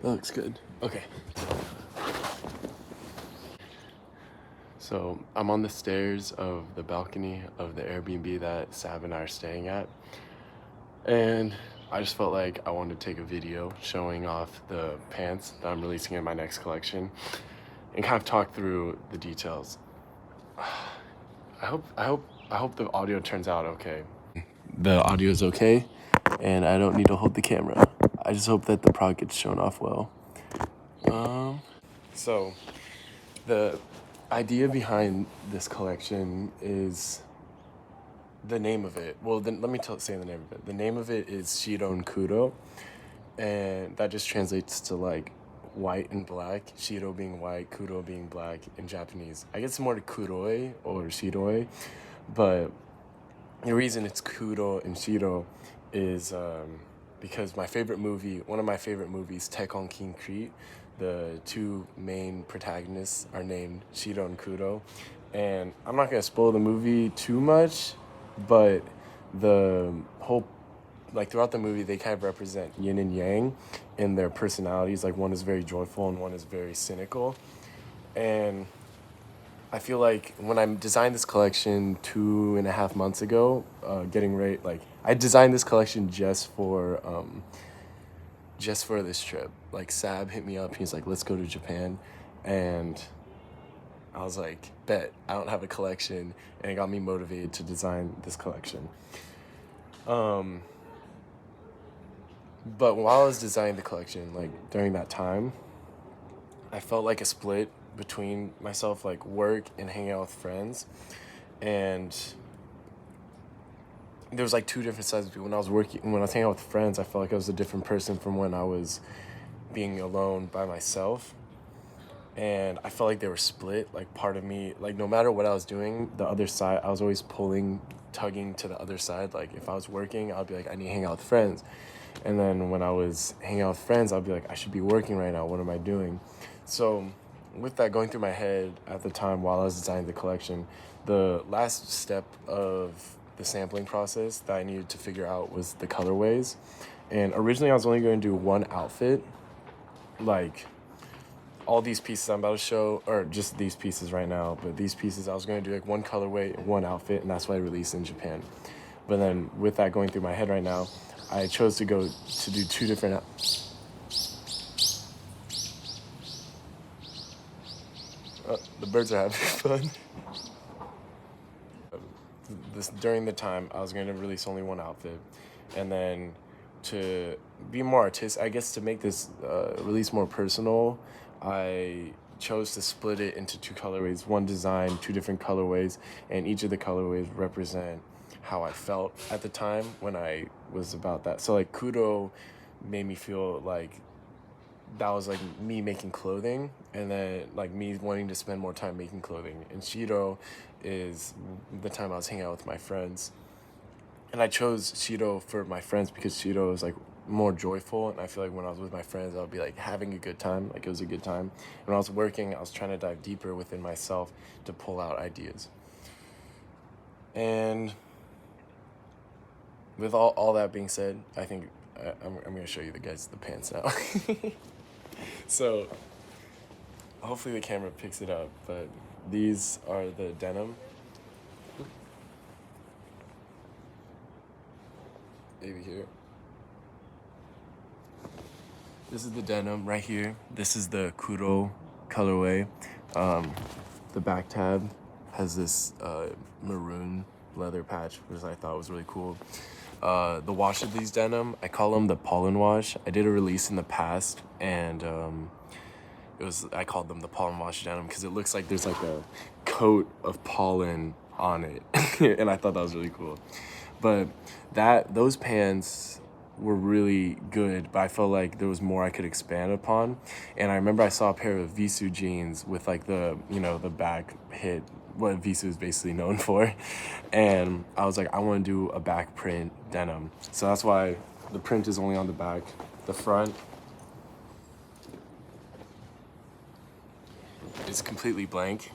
That looks good. Okay. So I'm on the stairs of the balcony of the Airbnb that Sab and I are staying at. And I just felt like I wanted to take a video showing off the pants that I'm releasing in my next collection and kind of talk through the details. I hope the audio turns out okay. The audio is okay, and I don't need to hold the camera. I just hope that the product gets shown off well. So the idea behind this collection is the name of it. Well, then let me say the name of it. The name of it is Shiro and Kuro, and that just translates to like white and black. Shiro being white, Kuro being black in Japanese. I guess more to Kuroi or Shiroi, but the reason it's Kuro and Shiro is because one of my favorite movies, Tekken King Crete, the two main protagonists are named Shiro and Kuro. And I'm not going to spoil the movie too much, but the whole, like throughout the movie, they kind of represent yin and yang in their personalities. Like one is very joyful and one is very cynical. And I feel like when I designed this collection 2.5 months ago, getting ready, like I designed this collection just for this trip. Like Sab hit me up, he's like, "Let's go to Japan," and I was like, "Bet." I don't have a collection, and it got me motivated to design this collection. But while I was designing the collection, like during that time, I felt like a split between myself, like work and hanging out with friends. And there was like two different sides of me. When I was hanging out with friends, I felt like I was a different person from when I was being alone by myself. And I felt like they were split. Like part of me, like no matter what I was doing, the other side, I was always tugging to the other side. Like if I was working, I'd be like, I need to hang out with friends. And then when I was hanging out with friends, I'd be like, I should be working right now. What am I doing? So with that going through my head at the time while I was designing the collection, the last step of the sampling process that I needed to figure out was the colorways. And originally I was only going to do one outfit, like all these pieces I'm about to show, or just these pieces right now, but these pieces I was going to do like one colorway, one outfit, and that's what I released in Japan. But then with that going through my head right now, I chose to go to do two different. The birds are having fun. During the time, I was going to release only one outfit, and then to be more artistic, I guess to make this release more personal, I chose to split it into two colorways, one design, two different colorways, and each of the colorways represent how I felt at the time when I was about that. So like Kuro made me feel like that was like me making clothing, and then like me wanting to spend more time making clothing. And Shiro is the time I was hanging out with my friends. And I chose Shiro for my friends because Shiro is like more joyful, and I feel like when I was with my friends, I would be like having a good time, like it was a good time. And when I was working, I was trying to dive deeper within myself to pull out ideas. And with all that being said, I think I'm going to show you the pants now. So hopefully the camera picks it up, but these are the denim. Maybe here. This is the denim right here. This is the Kuro colorway. The back tab has this maroon leather patch, which I thought was really cool. The wash of these denim, I call them the pollen wash. I did a release in the past, and I called them the pollen wash denim because it looks like there's like a coat of pollen on it, and I thought that was really cool. But those pants were really good, but I felt like there was more I could expand upon. And I remember I saw a pair of Visu jeans with like the back hit, what Visu is basically known for. And I was like, I want to do a back print denim. So that's why the print is only on the back. The front is completely blank.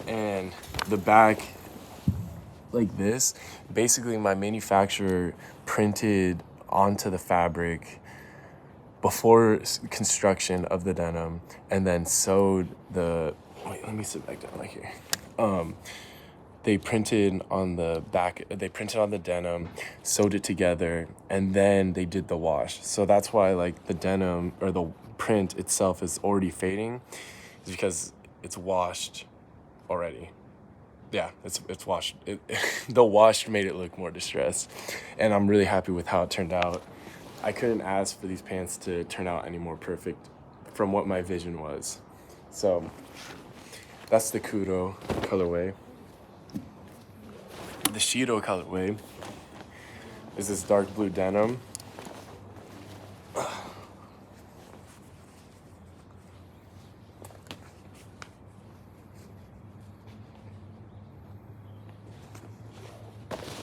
And the back, like this, basically my manufacturer printed onto the fabric before construction of the denim, and then sewed the, wait, let me sit back down right here. They printed on the back, they printed on the denim, sewed it together, and then they did the wash. So that's why like the denim or the print itself is already fading, is because it's washed already. Yeah, it's washed. The wash made it look more distressed, and I'm really happy with how it turned out. I couldn't ask for these pants to turn out any more perfect from what my vision was. So that's the Kuro colorway. The Shiro colorway is this dark blue denim.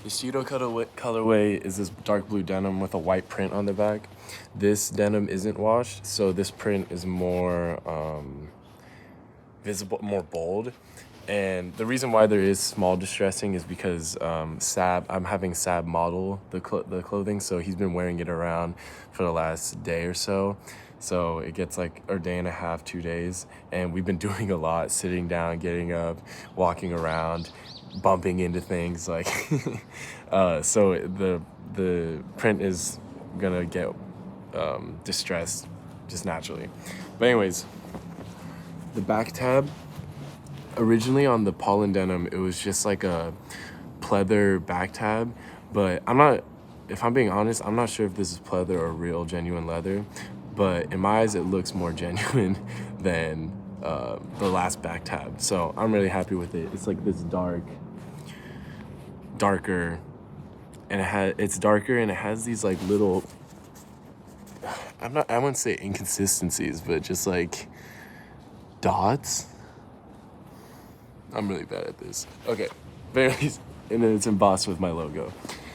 The Shiro colorway is this dark blue denim with a white print on the back. This denim isn't washed, so this print is more visible, more bold. And the reason why there is small distressing is because I'm having Sab model the clothing, so he's been wearing it around for the last day or so. So it gets like a day and a half, 2 days, and we've been doing a lot, sitting down, getting up, walking around, bumping into things like. So the print is gonna get distressed just naturally. But anyways, the back tab. Originally on the pollen denim, it was just like a pleather back tab, but if I'm being honest, I'm not sure if this is pleather or real genuine leather, but in my eyes, it looks more genuine than the last back tab. So I'm really happy with it. It's like this darker, and it's darker and it has these like little, I wouldn't say inconsistencies, but just like dots. I'm really bad at this. Okay, but anyways, and then it's embossed with my logo.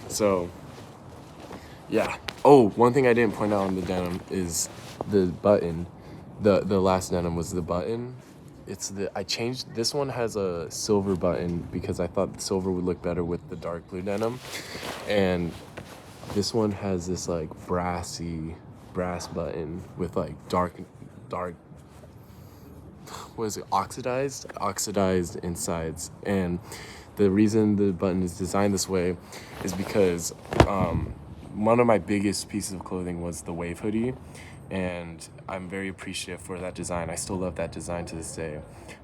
So, yeah. Oh, one thing I didn't point out on the denim is the button. The last denim was the button. I changed, this one has a silver button because I thought silver would look better with the dark blue denim. And this one has this like brass button with like dark, what is it, oxidized insides. And the reason the button is designed this way is because one of my biggest pieces of clothing was the wave hoodie, and I'm very appreciative for that design. I still love that design to this day,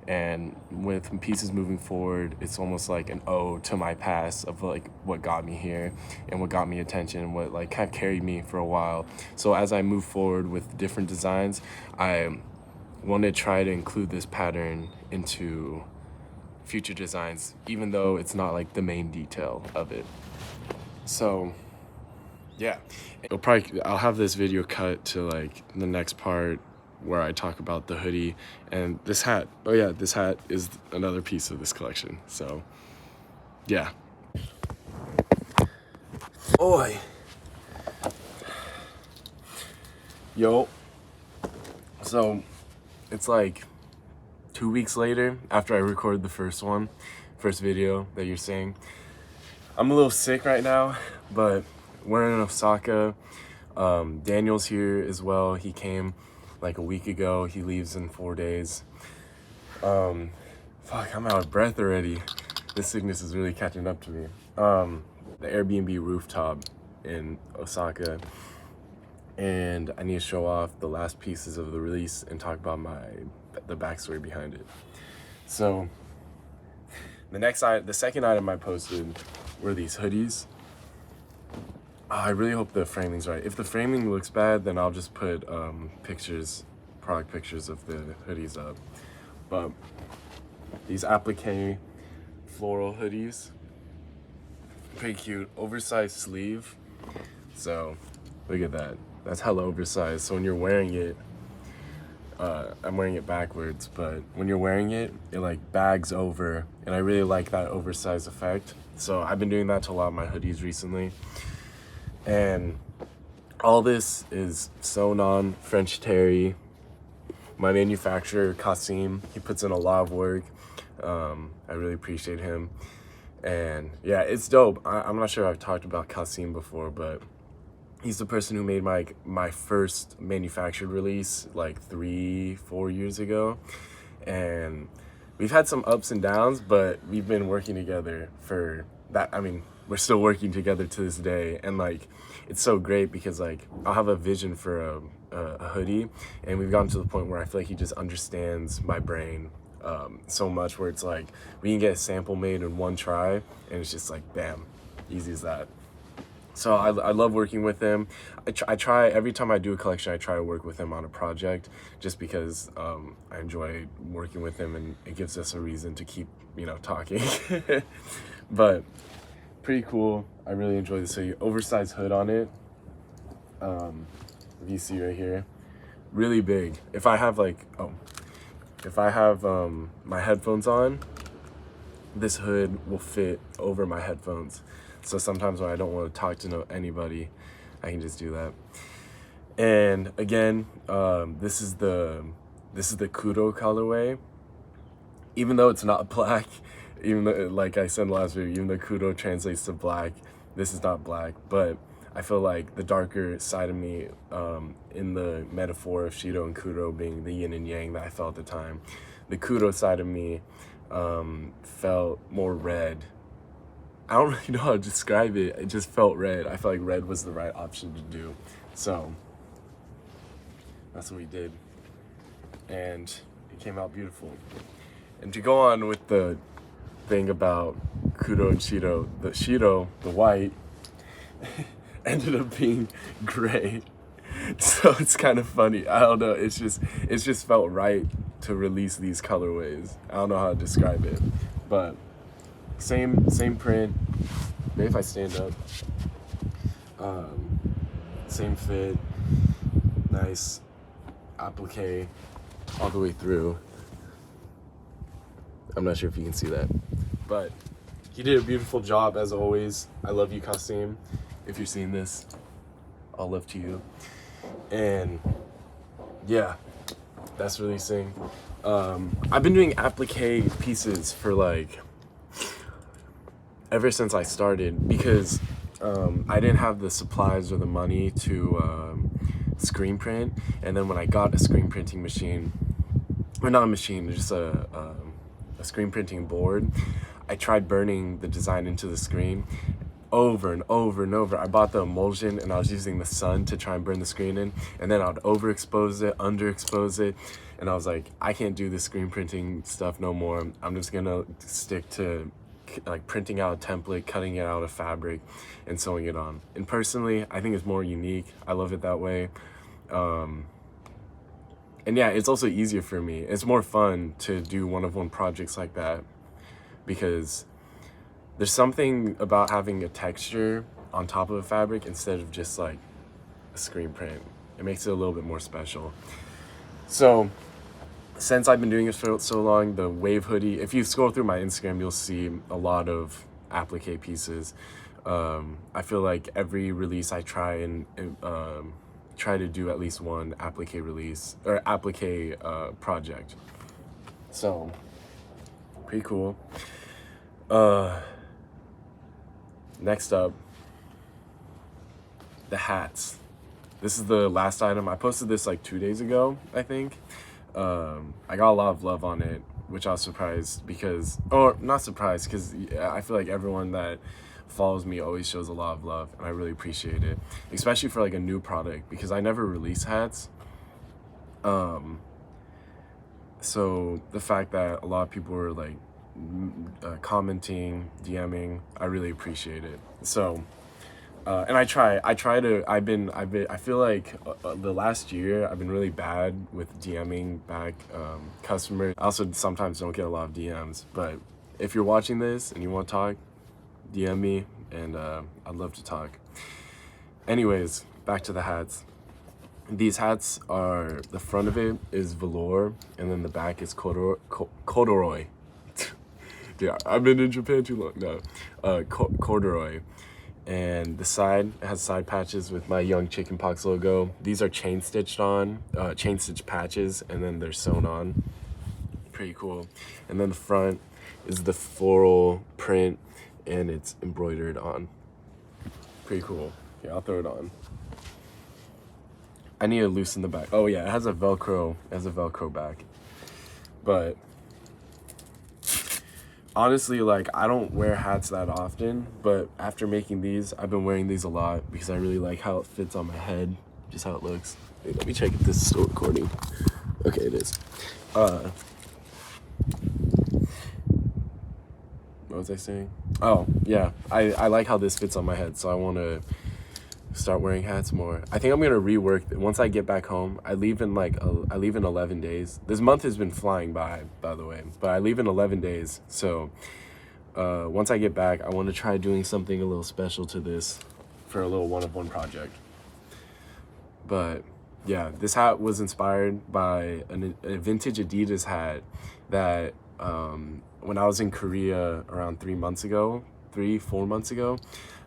and with pieces moving forward, it's almost like an ode to my past of like what got me here and what got me attention, what like kind of carried me for a while. So as I move forward with different designs, I want to try to include this pattern into future designs, even though it's not like the main detail of it. So yeah, I'll have this video cut to like the next part where I talk about the hoodie and this hat. Oh yeah, this hat is another piece of this collection. So yeah. Oi. Yo. So it's like 2 weeks later after I recorded the first video that you're seeing. I'm a little sick right now, but we're in Osaka. Daniel's here as well. He came like a week ago. He leaves in 4 days. Fuck, I'm out of breath already. This sickness is really catching up to me. The Airbnb rooftop in Osaka. And I need to show off the last pieces of the release and talk about the backstory behind it. So the second item I posted were these hoodies. I really hope the framing's right. If the framing looks bad, then I'll just put product pictures of the hoodies up. But these applique floral hoodies, pretty cute, oversized sleeve. So look at that. That's hella oversized. So when you're wearing it, I'm wearing it backwards, but when you're wearing it, it like bags over, and I really like that oversized effect. So I've been doing that to a lot of my hoodies recently. And all this is sewn on French terry. My manufacturer, Kasim, he puts in a lot of work. I really appreciate him. And yeah, it's dope. I'm not sure I've talked about Kasim before, but He's the person who made my first manufactured release like 3-4 years ago, and we've had some ups and downs, but we've been working together for that. I mean, we're still working together to this day, and like it's so great because like I'll have a vision for a hoodie, and we've gotten to the point where I feel like he just understands my brain so much, where it's like we can get a sample made in one try, and it's just like bam, easy as that. So I love working with him. I try, every time I do a collection, I try to work with him on a project, just because I enjoy working with him, and it gives us a reason to keep, you know, talking. But pretty cool. I really enjoy this hoodie. Oversized hood on it. If you see right here, really big. If I have my headphones on, this hood will fit over my headphones. So sometimes when I don't want to talk to anybody, I can just do that. And again, this is the Kuro colorway. Even though it's not black, even though, like I said last video, even though Kuro translates to black, this is not black. But I feel like the darker side of me, in the metaphor of Shiro and Kuro being the yin and yang that I felt at the time, the Kuro side of me felt more red. I don't really know how to describe it. It just felt red. I felt like red was the right option to do. So that's what we did. And it came out beautiful. And to go on with the thing about Kuro and Shiro, the white, ended up being gray. So it's kind of funny. I don't know. It's just felt right to release these colorways. I don't know how to describe it, but same print. Maybe if I stand up. Same fit. Nice applique all the way through. I'm not sure if you can see that, but he did a beautiful job as always. I love you, Kasim. If you're seeing this, all love to you. And yeah, that's releasing. I've been doing applique pieces for like ever since I started, because I didn't have the supplies or the money to screen print. And then when I got a screen printing machine, or not a machine, just a screen printing board, I tried burning the design into the screen over and over and over. I bought the emulsion and I was using the sun to try and burn the screen in, and then I'd overexpose it, underexpose it, and I was like, I can't do this screen printing stuff no more. I'm just gonna stick to like printing out a template, cutting it out of fabric, and sewing it on. And personally, I think it's more unique. I love it that way. And yeah, it's also easier for me. It's more fun to do one-of-one projects like that, because there's something about having a texture on top of a fabric instead of just like a screen print. It makes it a little bit more special. So since I've been doing this for so long, the wave hoodie, if you scroll through my Instagram, you'll see a lot of applique pieces. I feel like every release I try to do at least one applique release or applique project. So pretty cool. Next up, the hats. This is the last item. I posted this like 2 days ago, I think. I got a lot of love on it, which I was surprised because, or not surprised, because I feel like everyone that follows me always shows a lot of love, and I really appreciate it, especially for like a new product, because I never release hats. So the fact that a lot of people were like commenting, DMing, I really appreciate it. So and I feel like the last year I've been really bad with DMing back customers. I also sometimes don't get a lot of DMs, but if you're watching this and you want to talk, DM me, and I'd love to talk. Anyways, back to the hats. These hats are, the front of it is velour, and then the back is corduroy. Yeah, I've been in Japan too long. No, corduroy. And the side, it has side patches with my Youngchickenpox logo. These are chain stitched patches, and then they're sewn on. Pretty cool. And then the front is the floral print, and it's embroidered on. Pretty cool. Yeah, I'll throw it on. I need to loosen the back. Oh yeah, it has a Velcro back. But honestly, like, I don't wear hats that often, but after making these, I've been wearing these a lot because I really like how it fits on my head, just how it looks. Wait, let me check if this is still recording. Okay, it is. What was I saying? Oh, yeah, I like how this fits on my head, so I want to start wearing hats more. I think I'm gonna rework once I get back home. I leave in 11 days. This month has been flying by the way, but I leave in 11 days. So once I get back, I want to try doing something a little special to this for a little one-of-one project. But yeah, this hat was inspired by a vintage Adidas hat that when I was in Korea around 4 months ago,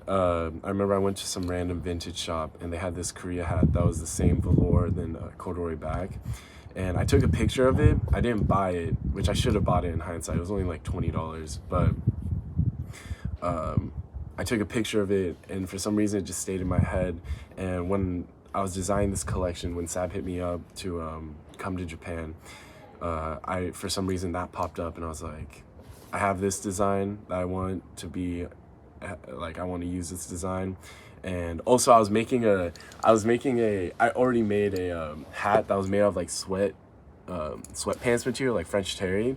I remember I went to some random vintage shop and they had this Korea hat that was the same velour than corduroy back. And I took a picture of it. I didn't buy it, which I should have bought it in hindsight. It was only like $20, but I took a picture of it and for some reason it just stayed in my head. And when I was designing this collection, when Sab hit me up to come to Japan, for some reason that popped up and I was like, I have this design that I want to be like, I want to use this design. And also I already made a hat that was made of like sweatpants material, like French terry,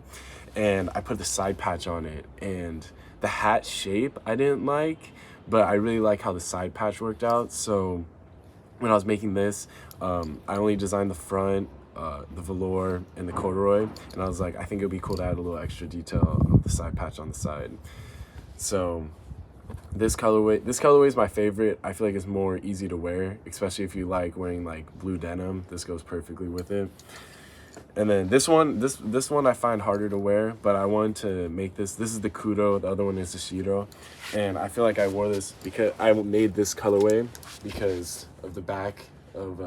and I put the side patch on it, and the hat shape I didn't like, but I really like how the side patch worked out. So when I was making this, I only designed the front, the velour, and the corduroy, and I was like, I think it would be cool to add a little extra detail of the side patch on the side. So this colorway is my favorite. I feel like it's more easy to wear, especially if you like wearing like blue denim. This goes perfectly with it. And then this one I find harder to wear, but I wanted to make this is the Kuro, the other one is the Shiro, and I feel like I wore this because I made this colorway because of the back of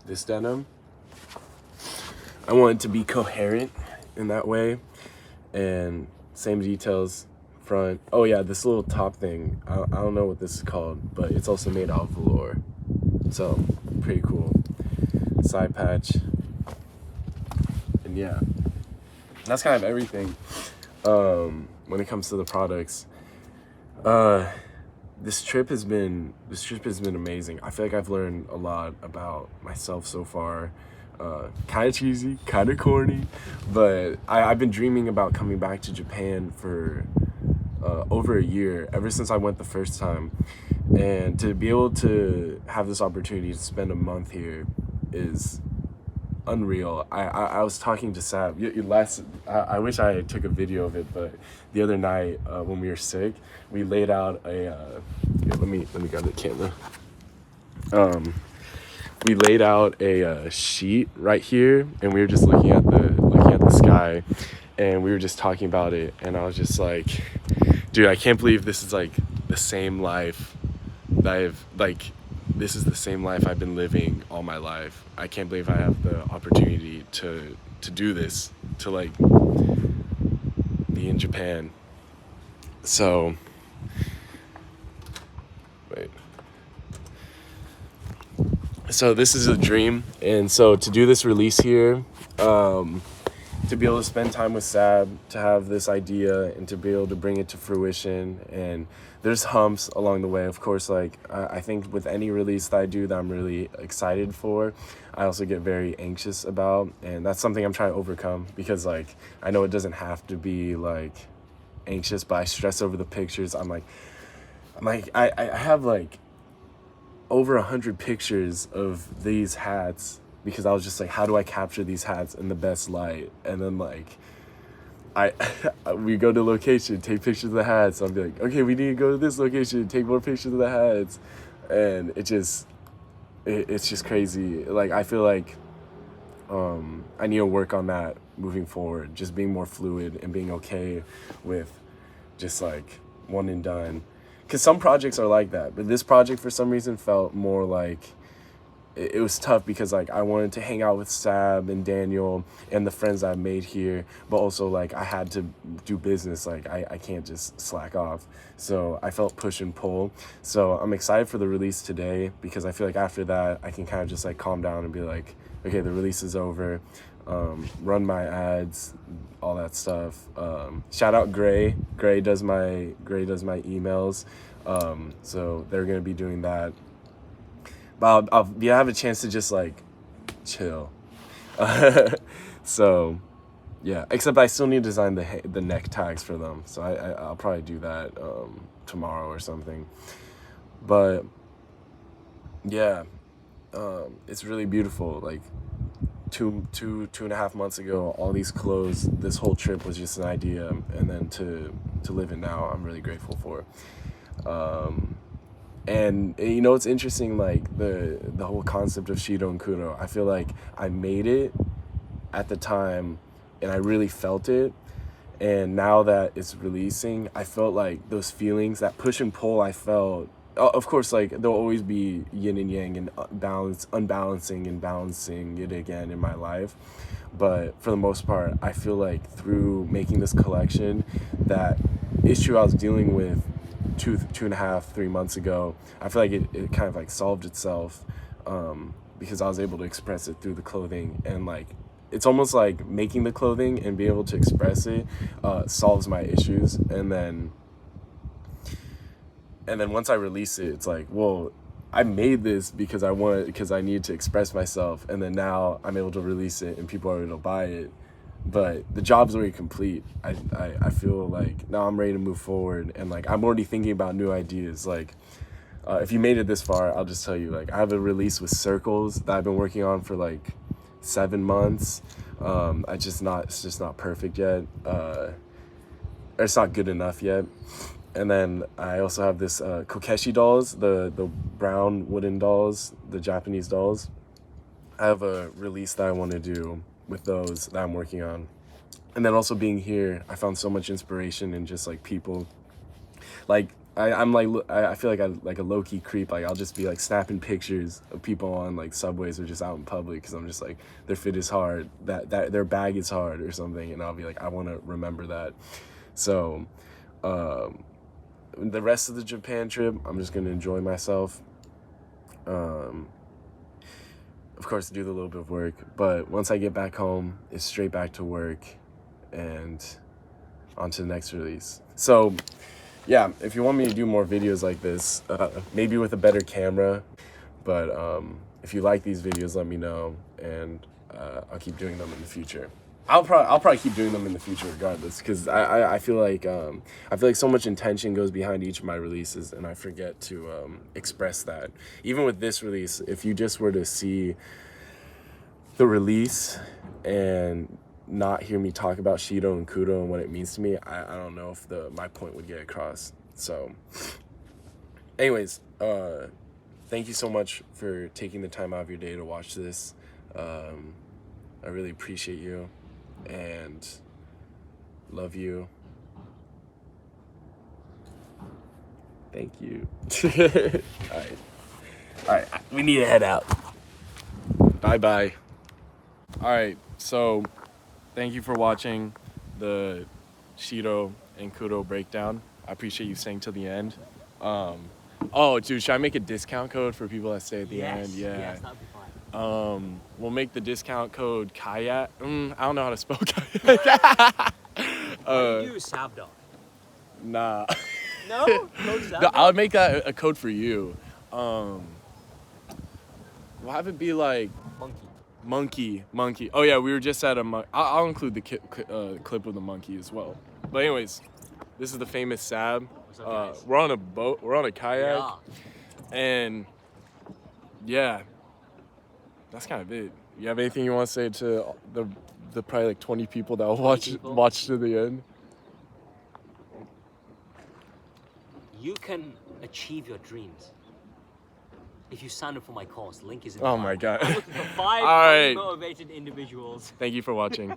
this denim. I wanted to be coherent in that way, and same details front. Oh yeah, this little top thing, I don't know what this is called, but it's also made out of velour, so pretty cool. Side patch, and yeah, that's kind of everything when it comes to the products. This trip has been amazing. I feel like I've learned a lot about myself so far. Kind of cheesy, kind of corny, but I've been dreaming about coming back to Japan for over a year, ever since I went the first time, and to be able to have this opportunity to spend a month here is unreal. I was talking to Sab I wish I took a video of it, but the other night when we were sick, we laid out a here, let me grab the camera. We laid out a sheet right here, and we were just looking at the sky, and we were just talking about it, and I was just like, dude, I can't believe this is like the same life that this is the same life I've been living all my life. I can't believe I have the opportunity to do this, to like be in Japan. So this is a dream, and so to do this release here, to be able to spend time with Sab, to have this idea, and to be able to bring it to fruition. And there's humps along the way, of course. Like I think with any release that I do that I'm really excited for, I also get very anxious about, and that's something I'm trying to overcome, because like I know it doesn't have to be like anxious, but I stress over the pictures. I have like over 100 pictures of these hats, because I was just like, how do I capture these hats in the best light? And then like we go to location, take pictures of the hats. I'll be like, okay, we need to go to this location, take more pictures of the hats. And it's just crazy. Like I feel like I need to work on that moving forward, just being more fluid and being okay with just like one and done. Because some projects are like that, but this project for some reason felt more like it was tough because like I wanted to hang out with Sab and Daniel and the friends I've made here, but also like I had to do business. Like I can't just slack off. So I felt push and pull. So I'm excited for the release today because I feel like after that I can kind of just like calm down and be like, okay, the release is over. Run my ads, all that stuff. Shout out Gray. Gray does my emails. So they're gonna be doing that. But I'll have a chance to just like chill. So yeah, except I still need to design the neck tags for them. So I'll probably do that tomorrow or something. But yeah, it's really beautiful. Like two and a half months ago, all these clothes, this whole trip was just an idea, and then to live it now, I'm really grateful for. And you know, it's interesting, like the whole concept of Shiro and Kuro. I feel like I made it at the time and I really felt it, and now that it's releasing, I felt like those feelings, that push and pull I felt. Of course, like there'll always be yin and yang and unbalancing and balancing it again in my life, but for the most part I feel like through making this collection, that issue I was dealing with 2.5, 3 months ago, I feel like it kind of like solved itself, because I was able to express it through the clothing. And like it's almost like making the clothing and being able to express it solves my issues, and then once I release it, it's like, well, I made this because I needed to express myself, and then now I'm able to release it and people are able to buy it. But the job's already complete. I feel like now I'm ready to move forward, and like I'm already thinking about new ideas. Like if you made it this far, I'll just tell you, like I have a release with circles that I've been working on for like 7 months. It's just not perfect yet. Or it's not good enough yet. And then I also have this Kokeshi dolls, the brown wooden dolls, the Japanese dolls. I have a release that I want to do with those that I'm working on. And then also being here, I found so much inspiration in just like people. Like I feel like I'm like a low-key creep. Like I'll just be like snapping pictures of people on like subways or just out in public, because I'm just like, their fit is hard, that their bag is hard or something, and I'll be like, I want to remember that. So the rest of the Japan trip, I'm just gonna enjoy myself. Of course, do the little bit of work, but once I get back home, it's straight back to work and on to the next release. So yeah, if you want me to do more videos like this, maybe with a better camera, but if you like these videos, let me know, and I'll keep doing them in the future. I'll probably keep doing them in the future regardless, because I feel like so much intention goes behind each of my releases, and I forget to express that. Even with this release, if you just were to see the release and not hear me talk about Shiro and Kuro and what it means to me, I don't know if my point would get across. So anyways, thank you so much for taking the time out of your day to watch this. I really appreciate you and love you. Thank you. All right, we need to head out. Bye. All right, so thank you for watching the Shiro and Kuro breakdown. I appreciate you staying till the end. Oh, dude, should I make a discount code for people that stay at the end? Yeah. Yes, that'd be fine. We'll make the discount code Kayak. I don't know how to spell Kayak. Why do you do Savdog? Nah. No? Code Savdog? No, I'll make that a code for you. We'll have it be like Monkey. Oh yeah, we were just at a I'll include the clip of the monkey as well. But anyways, this is the famous Sab. What's up, guys? We're on a boat. We're on a kayak. Yeah. And yeah, that's kind of it. You have anything you want to say to the probably like 20 people that will watch to the end? You can achieve your dreams if you sign up for my course. Link is in the Oh bio. my God. I'm looking for 5 All right. motivated individuals. Thank you for watching.